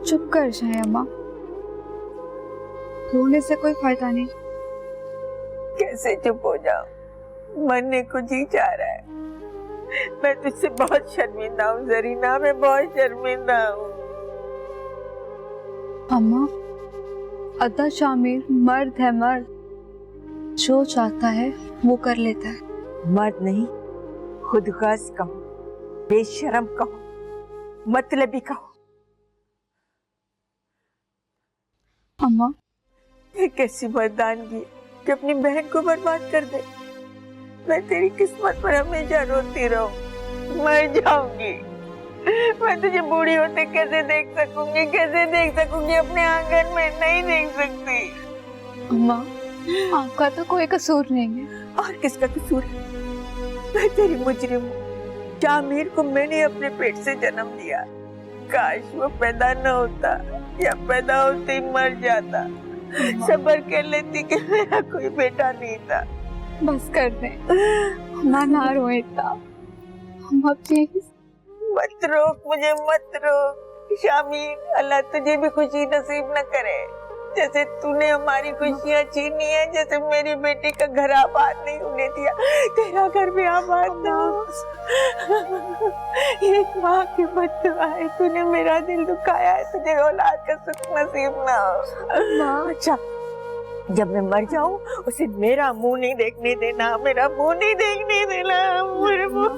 चुप कर जाए अम्मा, रोने से कोई फायदा नहीं। कैसे चुप हो जाऊं? मरने को जी चाह रहा है। मैं तुझसे बहुत शर्मिंदा हूँ जरीना, मैं बहुत शर्मिंदा हूँ। अम्मा, अदा शामिर मर्द है, मर्द जो चाहता है वो कर लेता है। मर्द नहीं, खुदगर्ज कहो, बेशरम कहो, मतलबी कहो। अम्मा, ये कैसी मर्दानगी कि अपनी बहन को बर्बाद कर दे। मैं तेरी किस्मत पर हमेशा रोती रहूं, मर जाऊंगी। मैं तुझे बूढ़ी होते कैसे देख सकूंगी, कैसे देख सकूंगी? अपने आंगन में नहीं देख सकती। अम्मा, आपका तो कोई कसूर नहीं है। और किसका कसूर है? मैं तेरी मुजरिम हूँ। शामिर को मैंने अपने पेट से जन्म दिया। काश वो पैदा न होता या पैदा होते ही मर जाता। सब्र कर लेती कि मेरा कोई बेटा नहीं था। बस कर दे अम्मा, ना रोए इतना। अम्मा प्लीज। मत रोक मुझे, मत रोक शामिर। अल्लाह तुझे भी खुशी नसीब न करे जैसे तूने हमारी खुशियाँ छीनी है, जैसे मेरी बेटी का घर आबाद नहीं होने दिया, तेरा घर भी आबाद ना हो। एक माँ की बददुआ है, तूने मेरा दिल दुखाया है, तुझे औलाद का सुख नसीब ना हो। अच्छा, जब मैं मर जाऊं उसे मेरा मुंह नहीं देखने देना, मेरा मुंह नहीं देखने देना, मेरे मुंह।